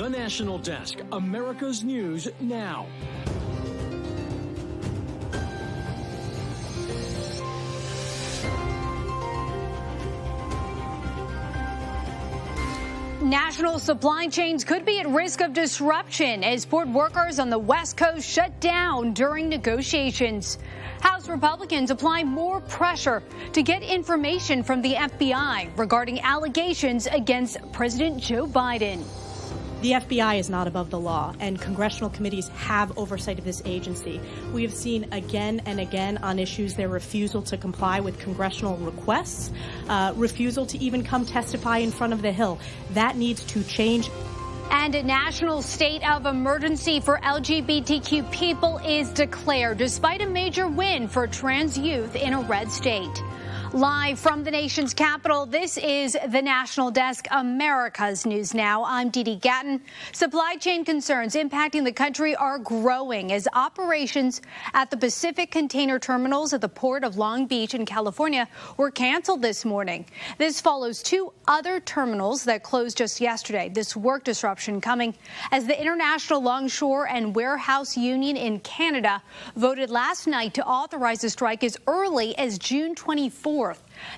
The National Desk, America's News Now. National supply chains could be at risk of disruption as port workers on the West Coast shut down during negotiations. House Republicans apply more pressure to get information from the FBI regarding allegations against President Joe Biden. The FBI is not above the law, and congressional committees have oversight of this agency. We have seen again and again on issues their refusal to comply with congressional requests, refusal to even come testify in front of the Hill. That needs to change. And a national state of emergency for LGBTQ people is declared, despite a major win for trans youth in a red state. Live from the nation's capital, this is the National Desk, America's News Now. I'm Dee Dee Gatton. Supply chain concerns impacting the country are growing as operations at the Pacific container terminals at the Port of Long Beach in California were canceled this morning. This follows two other terminals that closed just yesterday. This work disruption coming as the International Longshore and Warehouse Union in Canada voted last night to authorize a strike as early as June 24th.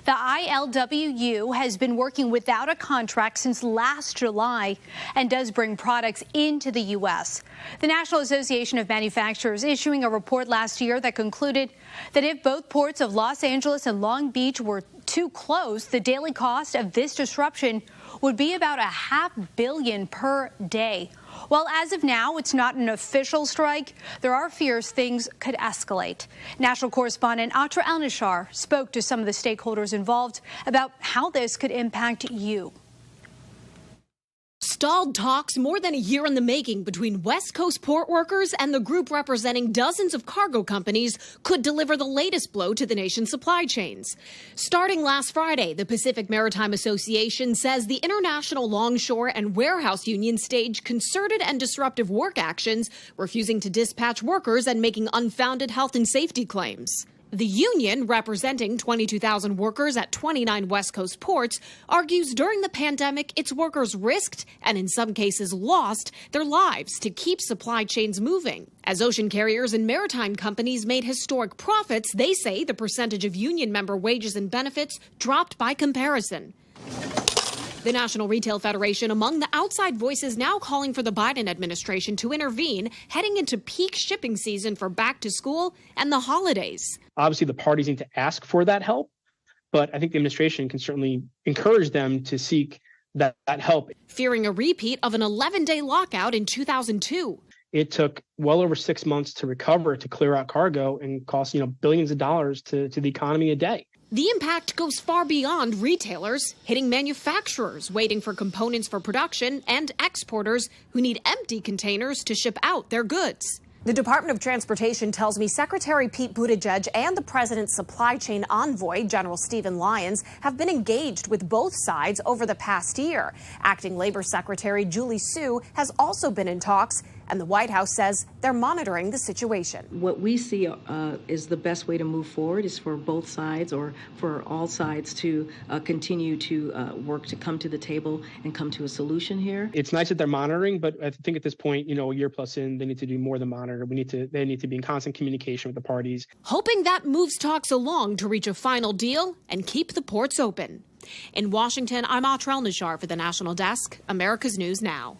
The ILWU has been working without a contract since last July and does bring products into the U.S. The National Association of Manufacturers issuing a report last year that concluded that if both ports of Los Angeles and Long Beach were to close, the daily cost of this disruption would be about $500 million per day. While as of now, it's not an official strike, there are fears things could escalate. National correspondent Atra El-Nashar spoke to some of the stakeholders involved about how this could impact you. Stalled talks more than a year in the making between West Coast port workers and the group representing dozens of cargo companies could deliver the latest blow to the nation's supply chains. Starting last Friday, the Pacific Maritime Association says the International Longshore and Warehouse Union staged concerted and disruptive work actions, refusing to dispatch workers and making unfounded health and safety claims. The union, representing 22,000 workers at 29 West Coast ports, argues during the pandemic its workers risked, and in some cases lost, their lives to keep supply chains moving. As ocean carriers and maritime companies made historic profits, they say the percentage of union member wages and benefits dropped by comparison. The National Retail Federation among the outside voices now calling for the Biden administration to intervene, heading into peak shipping season for back to school and the holidays. Obviously, the parties need to ask for that help, but I think the administration can certainly encourage them to seek that help. Fearing a repeat of an 11-day lockout in 2002. It took well over 6 months to recover, to clear out cargo, and cost billions of dollars to the economy a day. The impact goes far beyond retailers, hitting manufacturers waiting for components for production and exporters who need empty containers to ship out their goods. The Department of Transportation tells me Secretary Pete Buttigieg and the president's supply chain envoy, General Stephen Lyons, have been engaged with both sides over the past year. Acting Labor Secretary Julie Su has also been in talks, and the White House says they're monitoring the situation. What we see is the best way to move forward is for both sides, or for all sides, to continue to work to come to the table and come to a solution here. It's nice that they're monitoring, but I think at this point, a year plus in, they need to do more than monitor. They need to be in constant communication with the parties. Hoping that moves talks along to reach a final deal and keep the ports open. In Washington, I'm Atra El-Nashar for the National Desk, America's News Now.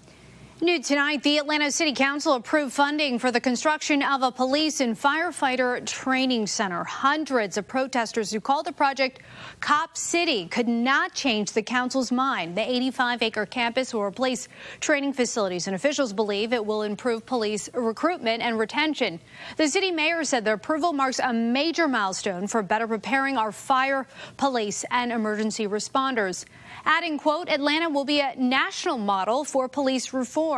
New tonight, the Atlanta City Council approved funding for the construction of a police and firefighter training center. Hundreds of protesters who called the project Cop City could not change the council's mind. The 85-acre campus will replace training facilities, and officials believe it will improve police recruitment and retention. The city mayor said the approval marks a major milestone for better preparing our fire, police, and emergency responders. Adding, quote, Atlanta will be a national model for police reform.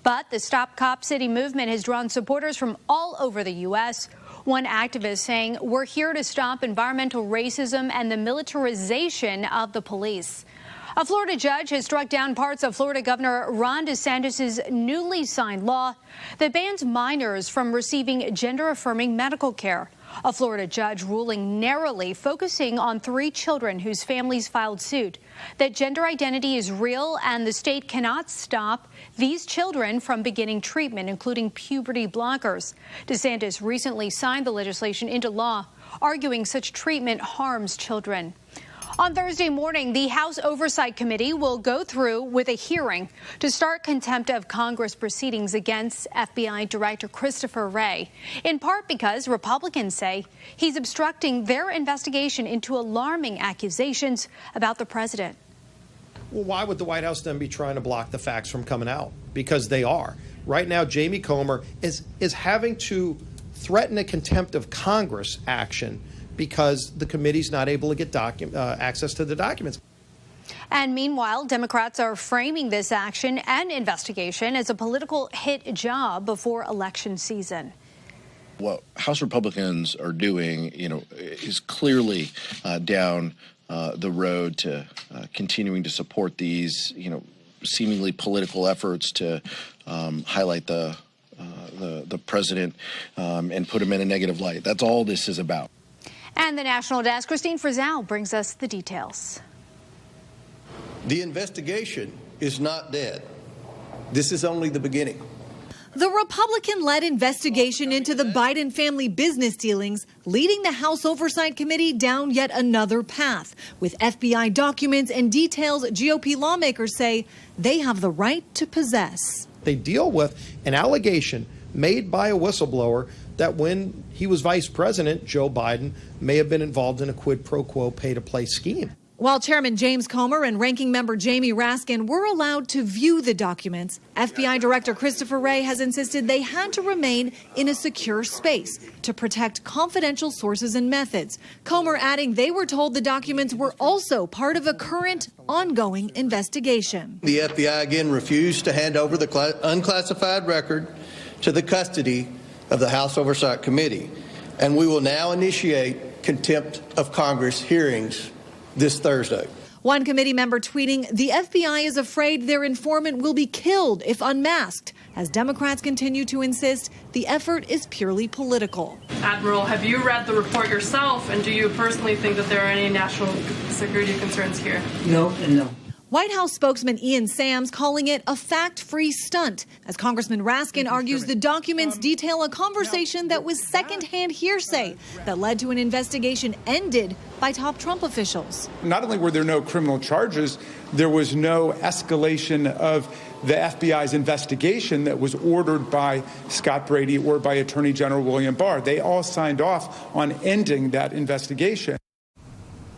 But the Stop Cop City movement has drawn supporters from all over the U.S. One activist saying, we're here to stop environmental racism and the militarization of the police. A Florida judge has struck down parts of Florida Governor Ron DeSantis' newly signed law that bans minors from receiving gender-affirming medical care. A Florida judge ruling narrowly, focusing on 3 children whose families filed suit, that gender identity is real and the state cannot stop these children from beginning treatment, including puberty blockers. DeSantis recently signed the legislation into law, arguing such treatment harms children. On Thursday morning, the House Oversight Committee will go through with a hearing to start contempt of Congress proceedings against FBI Director Christopher Wray, in part because Republicans say he's obstructing their investigation into alarming accusations about the president. Well, why would the White House then be trying to block the facts from coming out? Because they are. Right now, Jamie Comer is having to threaten a contempt of Congress action because the committee's not able to get access to the documents. And meanwhile, Democrats are framing this action and investigation as a political hit job before election season. What House Republicans are doing, is clearly down the road to continuing to support these, seemingly political efforts to highlight the president and put him in a negative light. That's all this is about. And the National Desk, Christine Frizzell, brings us the details. The investigation is not dead. This is only the beginning. The Republican-led investigation into the Biden family business dealings leading the House Oversight Committee down yet another path, with FBI documents and details GOP lawmakers say they have the right to possess. They deal with an allegation made by a whistleblower that when he was vice president, Joe Biden may have been involved in a quid pro quo pay-to-play scheme. While Chairman James Comer and Ranking Member Jamie Raskin were allowed to view the documents, FBI Director Christopher Wray has insisted they had to remain in a secure space to protect confidential sources and methods. Comer adding they were told the documents were also part of a current, ongoing investigation. The FBI again refused to hand over the unclassified record to the custody of the House Oversight Committee, and we will now initiate contempt of Congress hearings this Thursday. One committee member tweeting, the FBI is afraid their informant will be killed if unmasked, as Democrats continue to insist the effort is purely political. Admiral, have you read the report yourself, and do you personally think that there are any national security concerns here? No and no. White House spokesman Ian Sams calling it a fact-free stunt, as Congressman Raskin argues the documents detail a conversation that was secondhand hearsay that led to an investigation ended by top Trump officials. Not only were there no criminal charges, there was no escalation of the FBI's investigation that was ordered by Scott Brady or by Attorney General William Barr. They all signed off on ending that investigation.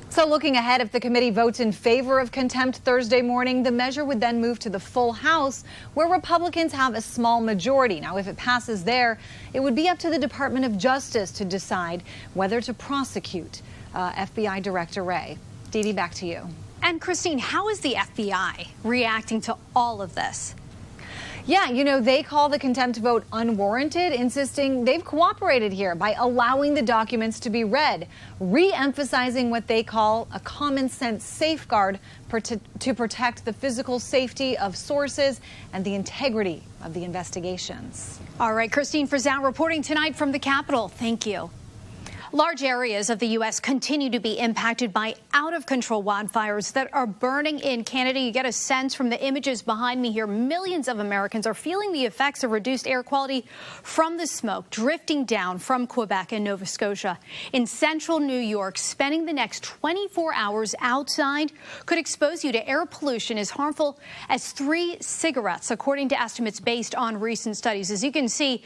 So looking ahead, if the committee votes in favor of contempt Thursday morning, the measure would then move to the full House, where Republicans have a small majority. Now, if it passes there, it would be up to the Department of Justice to decide whether to prosecute FBI Director Wray. Dee Dee, back to you. And Christine, how is the FBI reacting to all of this? Yeah, they call the contempt vote unwarranted, insisting they've cooperated here by allowing the documents to be read, re-emphasizing what they call a common sense safeguard to protect the physical safety of sources and the integrity of the investigations. All right, Christine Frizzell reporting tonight from the Capitol. Thank you. Large areas of the U.S. continue to be impacted by out-of-control wildfires that are burning in Canada. You get a sense from the images behind me here. Millions of Americans are feeling the effects of reduced air quality from the smoke drifting down from Quebec and Nova Scotia. In central New York, spending the next 24 hours outside could expose you to air pollution as harmful as 3 cigarettes, according to estimates based on recent studies. As you can see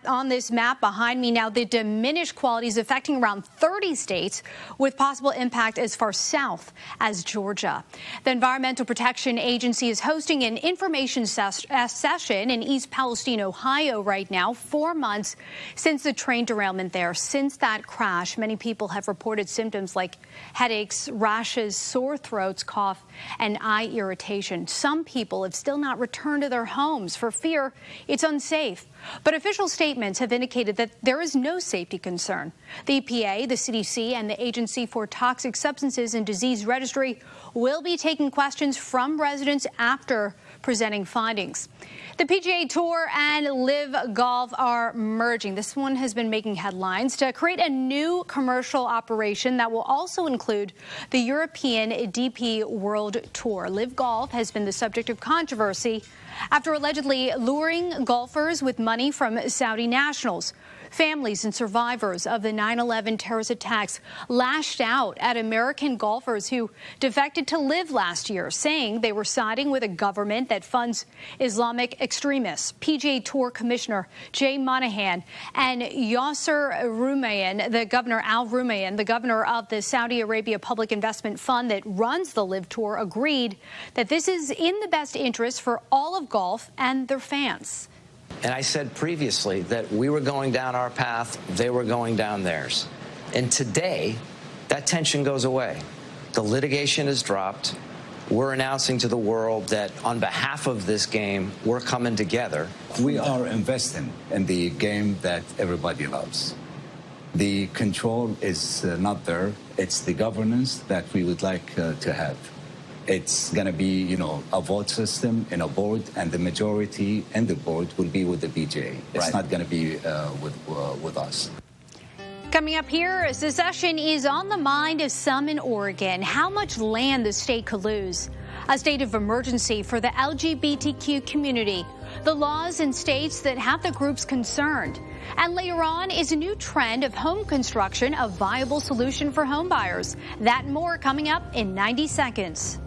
on this map behind me now, the diminished qualities affecting around 30 states, with possible impact as far south as Georgia. The Environmental Protection Agency is hosting an information session in East Palestine, Ohio right now, 4 months since the train derailment there. Since that crash, many people have reported symptoms like headaches, rashes, sore throats, cough, and eye irritation. Some people have still not returned to their homes for fear it's unsafe. But official statements have indicated that there is no safety concern. The EPA, the CDC, and the Agency for Toxic Substances and Disease Registry will be taking questions from residents after presenting findings. The PGA Tour and LIV Golf are merging. This one has been making headlines to create a new commercial operation that will also include the European DP World Tour. LIV Golf has been the subject of controversy after allegedly luring golfers with money from Saudi nationals. Families and survivors of the 9/11 terrorist attacks lashed out at American golfers who defected to LIV last year, saying they were siding with a government that funds Islamic extremists. PGA Tour Commissioner Jay Monahan and Yasser Rumayyan, the governor Al Rumayyan, the governor of the Saudi Arabia Public Investment Fund that runs the LIV Tour, agreed that this is in the best interest for all of golf and their fans. And I said previously that we were going down our path, they were going down theirs. And today, that tension goes away. The litigation is dropped. We're announcing to the world that on behalf of this game, we're coming together. We are investing in the game that everybody loves. The control is not there. It's the governance that we would like to have. It's going to be, a vote system in a board, and the majority in the board will be with the PGA. It's not going to be with us. Coming up here, secession is on the mind of some in Oregon. How much land the state could lose. A state of emergency for the LGBTQ community. The laws in states that have the groups concerned. And later on, is a new trend of home construction a viable solution for home buyers? That and more coming up in 90 seconds.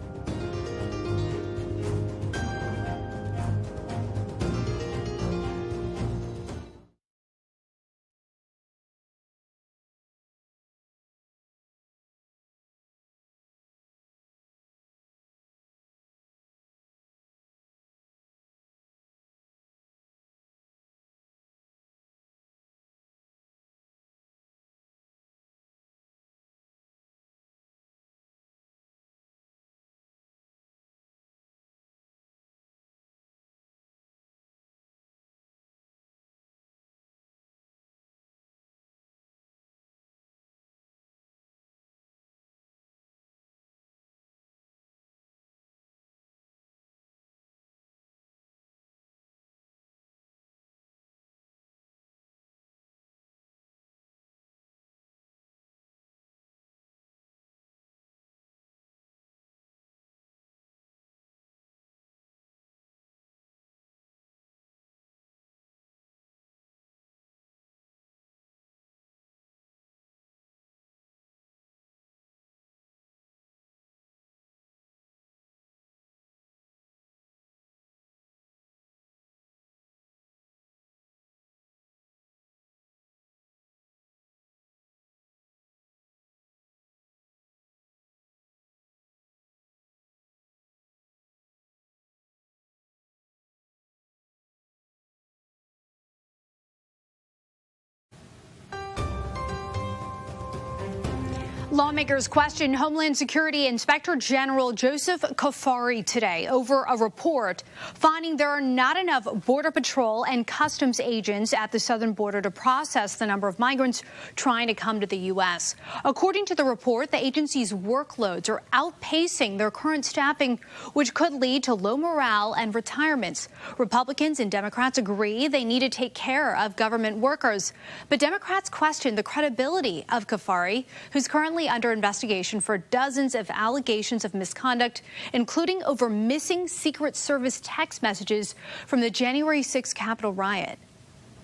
Lawmakers question Homeland Security Inspector General Joseph Kafari today over a report finding there are not enough Border Patrol and Customs agents at the southern border to process the number of migrants trying to come to the U.S. According to the report, the agency's workloads are outpacing their current staffing, which could lead to low morale and retirements. Republicans and Democrats agree they need to take care of government workers. But Democrats question the credibility of Kafari, who's currently under investigation for dozens of allegations of misconduct, including over missing Secret Service text messages from the January 6th Capitol riot.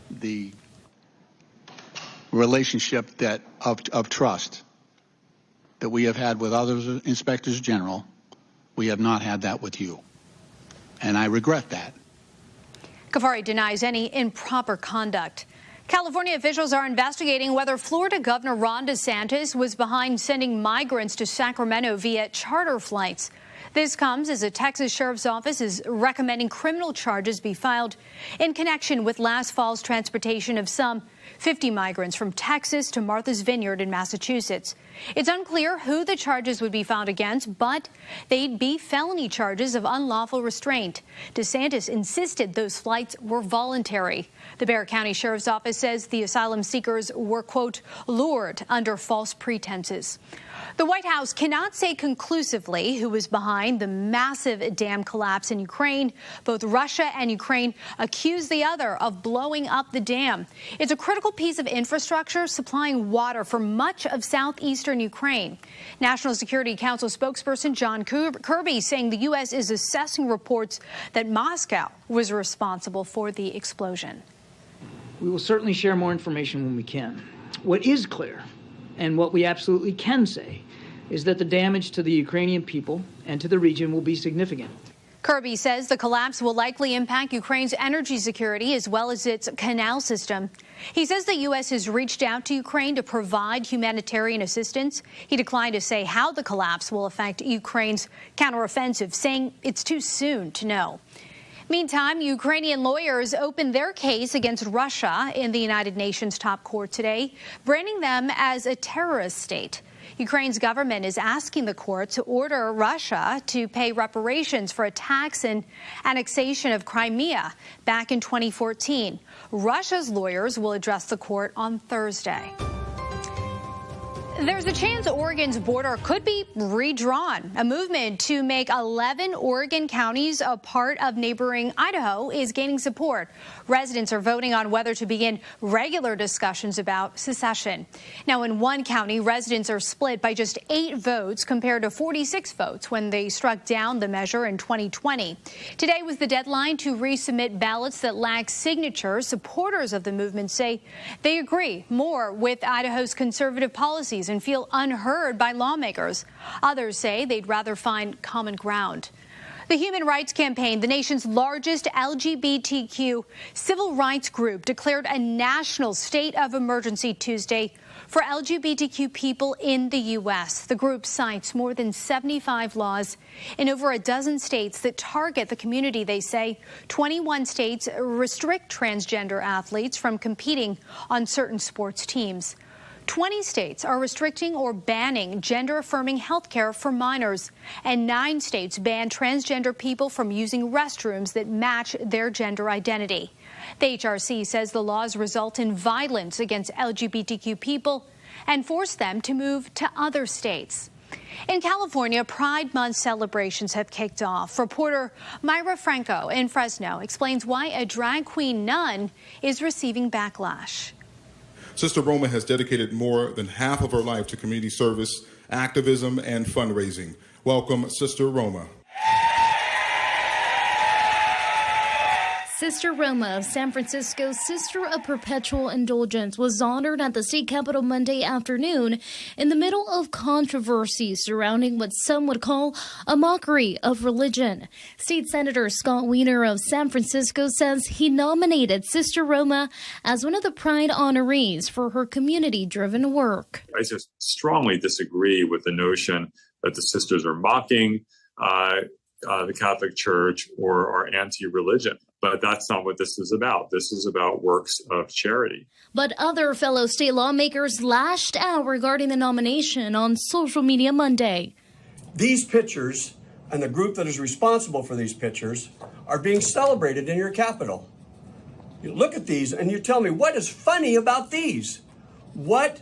The relationship of trust that we have had with other inspectors general, we have not had that with you. And I regret that. Kafari denies any improper conduct. California officials are investigating whether Florida Governor Ron DeSantis was behind sending migrants to Sacramento via charter flights. This comes as a Texas sheriff's office is recommending criminal charges be filed in connection with last fall's transportation of some 50 migrants from Texas to Martha's Vineyard in Massachusetts. It's unclear who the charges would be found against, but they'd be felony charges of unlawful restraint. DeSantis insisted those flights were voluntary. The Bexar County Sheriff's Office says the asylum seekers were, quote, lured under false pretenses. The White House cannot say conclusively who was behind the massive dam collapse in Ukraine. Both Russia and Ukraine accuse the other of blowing up the dam. It's a critical piece of infrastructure supplying water for much of southeastern Ukraine. National Security Council spokesperson John Kirby saying the U.S. is assessing reports that Moscow was responsible for the explosion. We will certainly share more information when we can. What is clear, and what we absolutely can say, is that the damage to the Ukrainian people and to the region will be significant. Kirby says the collapse will likely impact Ukraine's energy security as well as its canal system. He says the U.S. has reached out to Ukraine to provide humanitarian assistance. He declined to say how the collapse will affect Ukraine's counteroffensive, saying it's too soon to know. Meantime, Ukrainian lawyers opened their case against Russia in the United Nations top court today, branding them as a terrorist state. Ukraine's government is asking the court to order Russia to pay reparations for attacks and annexation of Crimea back in 2014. Russia's lawyers will address the court on Thursday. There's a chance Oregon's border could be redrawn. A movement to make 11 Oregon counties a part of neighboring Idaho is gaining support. Residents are voting on whether to begin regular discussions about secession. Now, in one county, residents are split by just 8 votes compared to 46 votes when they struck down the measure in 2020. Today was the deadline to resubmit ballots that lack signatures. Supporters of the movement say they agree more with Idaho's conservative policies and feel unheard by lawmakers. Others say they'd rather find common ground. The Human Rights Campaign, the nation's largest LGBTQ civil rights group, declared a national state of emergency Tuesday for LGBTQ people in the U.S. The group cites more than 75 laws in over a dozen states that target the community. They say 21 states restrict transgender athletes from competing on certain sports teams. 20 states are restricting or banning gender-affirming health care for minors, and 9 states ban transgender people from using restrooms that match their gender identity. The HRC says the laws result in violence against LGBTQ people and force them to move to other states. In California, Pride Month celebrations have kicked off. Reporter Myra Franco in Fresno explains why a drag queen nun is receiving backlash. Sister Roma has dedicated more than half of her life to community service, activism, and fundraising. Welcome, Sister Roma. Sister Roma of San Francisco's Sister of Perpetual Indulgence was honored at the state capitol Monday afternoon in the middle of controversy surrounding what some would call a mockery of religion. State Senator Scott Wiener of San Francisco says he nominated Sister Roma as one of the Pride honorees for her community-driven work. I just strongly disagree with the notion that the sisters are mocking the Catholic Church or are anti-religion. But that's not what this is about. This is about works of charity. But other fellow state lawmakers lashed out regarding the nomination on social media Monday. These pictures and the group that is responsible for these pictures are being celebrated in your Capitol. You look at these and you tell me, what is funny about these? What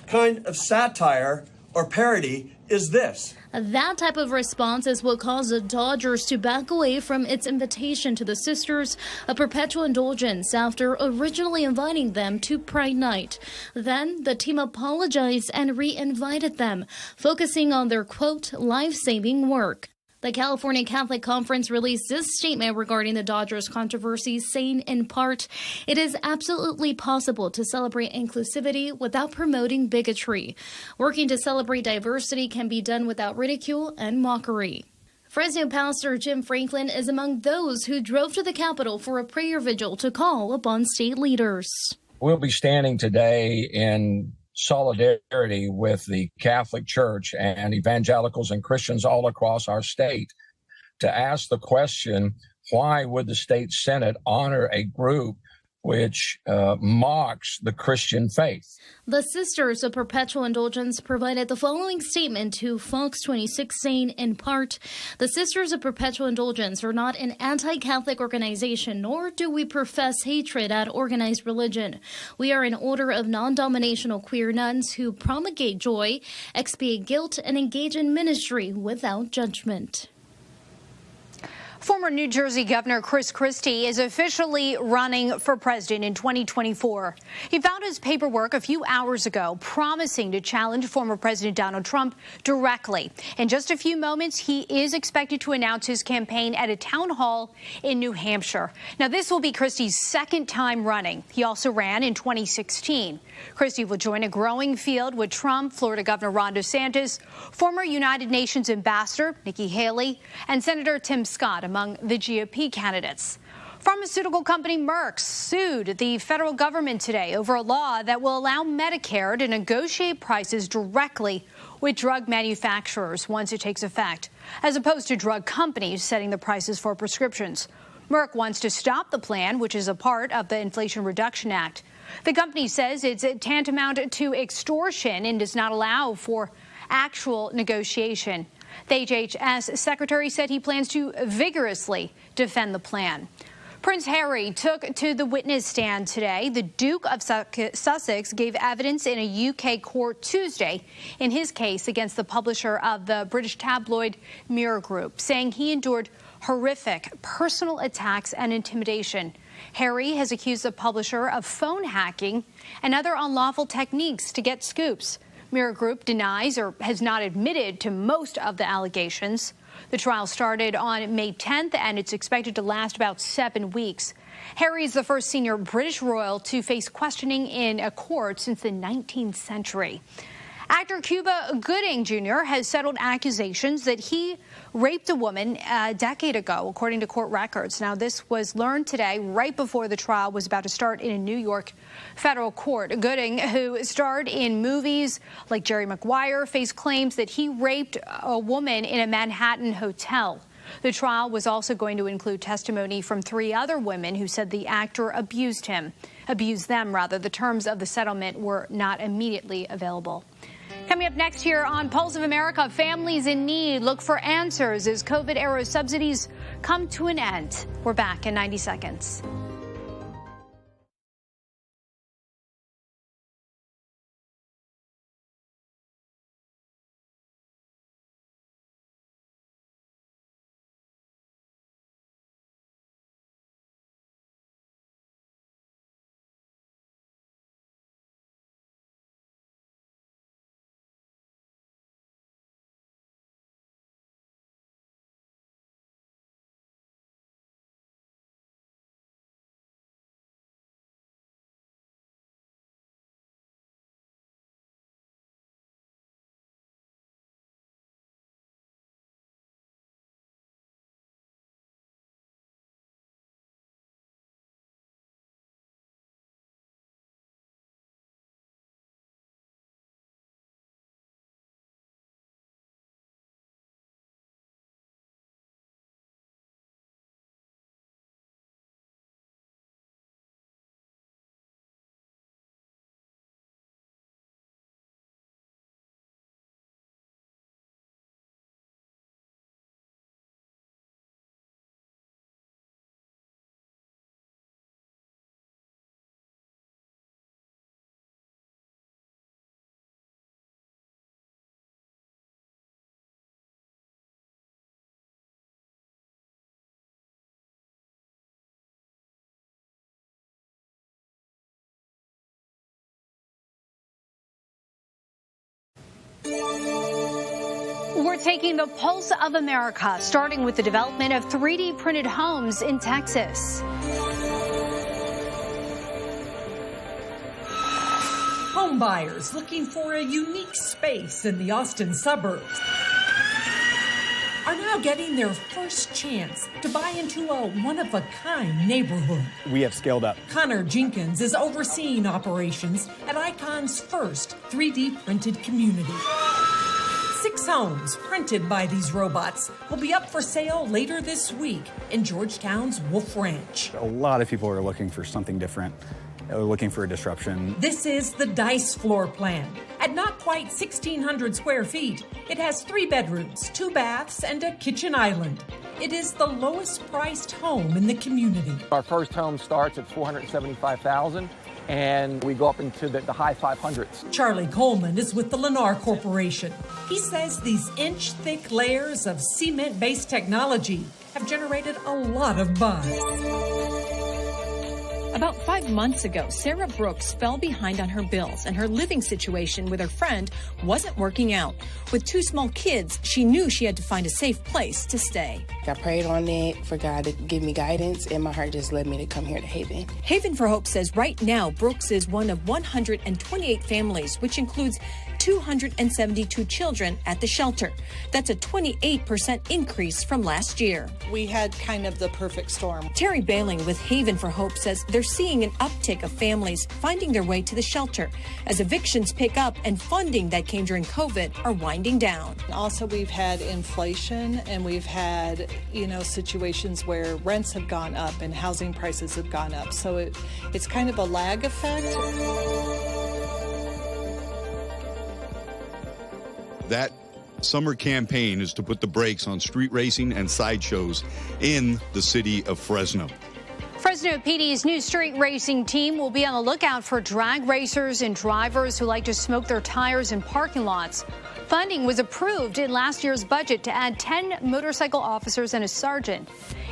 kind of satire or parody is this? That type of response is what caused the Dodgers to back away from its invitation to the Sisters of Perpetual Indulgence after originally inviting them to Pride Night. Then the team apologized and re-invited them, focusing on their, quote, life-saving work. The California Catholic Conference released this statement regarding the Dodgers controversy, saying in part, it is absolutely possible to celebrate inclusivity without promoting bigotry. Working to celebrate diversity can be done without ridicule and mockery. Fresno pastor Jim Franklin is among those who drove to the Capitol for a prayer vigil to call upon state leaders. We'll be standing today in solidarity with the Catholic Church and evangelicals and Christians all across our state to ask the question, why would the state Senate honor a group which mocks the Christian faith. The Sisters of Perpetual Indulgence provided the following statement to Fox 26, saying, in part, the Sisters of Perpetual Indulgence are not an anti-Catholic organization, nor do we profess hatred at organized religion. We are an order of non-dominational queer nuns who promulgate joy, expiate guilt, and engage in ministry without judgment. Former New Jersey Governor Chris Christie is officially running for president in 2024. He filed his paperwork a few hours ago, promising to challenge former President Donald Trump directly. In just a few moments, he is expected to announce his campaign at a town hall in New Hampshire. Now, this will be Christie's second time running. He also ran in 2016. Christie will join a growing field with Trump, Florida Governor Ron DeSantis, former United Nations Ambassador Nikki Haley, and Senator Tim Scott among the GOP candidates. Pharmaceutical company Merck sued the federal government today over a law that will allow Medicare to negotiate prices directly with drug manufacturers once it takes effect, as opposed to drug companies setting the prices for prescriptions. Merck wants to stop the plan, which is a part of the Inflation Reduction Act. The company says it's tantamount to extortion and does not allow for actual negotiation. The HHS secretary said he plans to vigorously defend the plan. Prince Harry took to the witness stand today. The Duke of Sussex gave evidence in a UK court Tuesday in his case against the publisher of the British tabloid Mirror Group, saying he endured horrific personal attacks and intimidation. Harry has accused the publisher of phone hacking and other unlawful techniques to get scoops. Mirror Group denies or has not admitted to most of the allegations. The trial started on May 10th, and it's expected to last about 7 weeks. Harry is the first senior British royal to face questioning in a court since the 19th century. Actor Cuba Gooding Jr. has settled accusations that he raped a woman a decade ago, according to court records. Now, this was learned today, right before the trial was about to start in a New York federal court. Gooding, who starred in movies like Jerry Maguire, faced claims that he raped a woman in a Manhattan hotel. The trial was also going to include testimony from 3 other women who said the actor abused them. The terms of the settlement were not immediately available. Coming up next here on Pulse of America, families in need look for answers as COVID-era subsidies come to an end. We're back in 90 seconds. We're taking the pulse of America, starting with the development of 3D printed homes in Texas. Home buyers looking for a unique space in the Austin suburbs are now getting their first chance to buy into a one-of-a-kind neighborhood. We have scaled up. Connor Jenkins is overseeing operations at Icon's first 3D printed community. 6 homes printed by these robots will be up for sale later this week in Georgetown's Wolf Ranch. A lot of people are looking for something different. They're looking for a disruption. This is the Dice floor plan. At not quite 1,600 square feet, it has 3 bedrooms, 2 baths, and a kitchen island. It is the lowest priced home in the community. Our first home starts at $475,000. And we go up into the high 500s. Charlie Coleman is with the Lennar Corporation. He says these inch-thick layers of cement-based technology have generated a lot of buzz. About 5 months ago, Sarah Brooks fell behind on her bills, and her living situation with her friend wasn't working out. With 2 small kids, she knew she had to find a safe place to stay. I prayed on it for God to give me guidance, and my heart just led me to come here to Haven. Haven for Hope says right now, Brooks is one of 128 families, which includes 272 children at the shelter. That's a 28% increase from last year. We had kind of the perfect storm. Terry Bailing with Haven for Hope says they're seeing an uptick of families finding their way to the shelter as evictions pick up and funding that came during COVID are winding down. Also, we've had inflation, and we've had, situations where rents have gone up and housing prices have gone up. So it's kind of a lag effect. That summer campaign is to put the brakes on street racing and sideshows in the city of Fresno. Fresno PD's new street racing team will be on the lookout for drag racers and drivers who like to smoke their tires in parking lots. Funding was approved in last year's budget to add 10 motorcycle officers and a sergeant.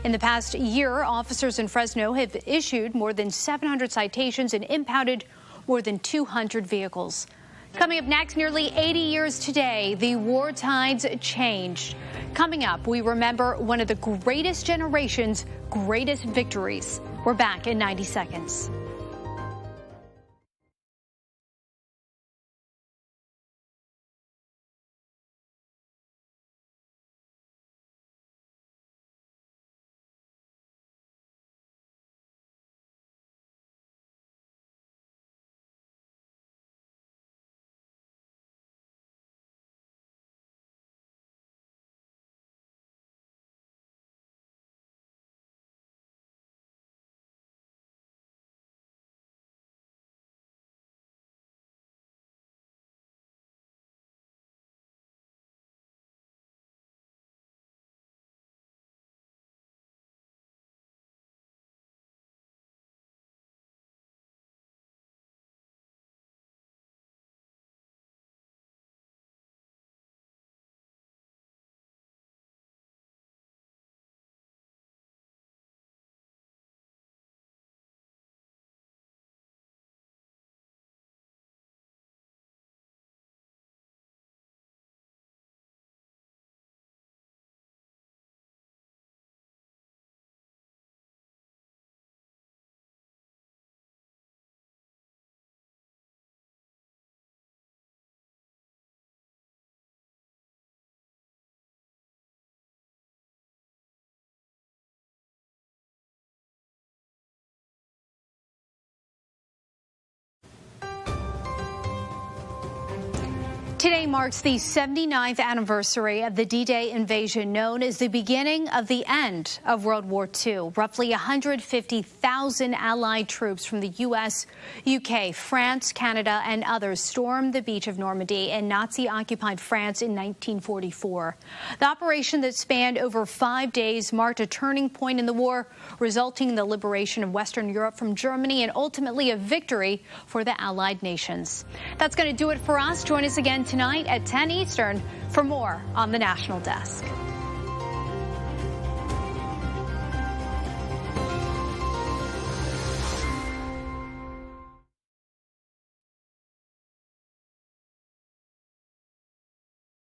In the past year, officers in Fresno have issued more than 700 citations and impounded more than 200 vehicles. Coming up next, nearly 80 years today, the war tides changed. Coming up, we remember one of the greatest generation's greatest victories. We're back in 90 seconds. Today marks the 79th anniversary of the D-Day invasion, known as the beginning of the end of World War II. Roughly 150,000 Allied troops from the U.S., UK, France, Canada, and others stormed the beach of Normandy in Nazi-occupied France in 1944. The operation that spanned over 5 days marked a turning point in the war, resulting in the liberation of Western Europe from Germany and ultimately a victory for the Allied nations. That's going to do it for us. Join us again tonight at 10 Eastern for more on the National Desk.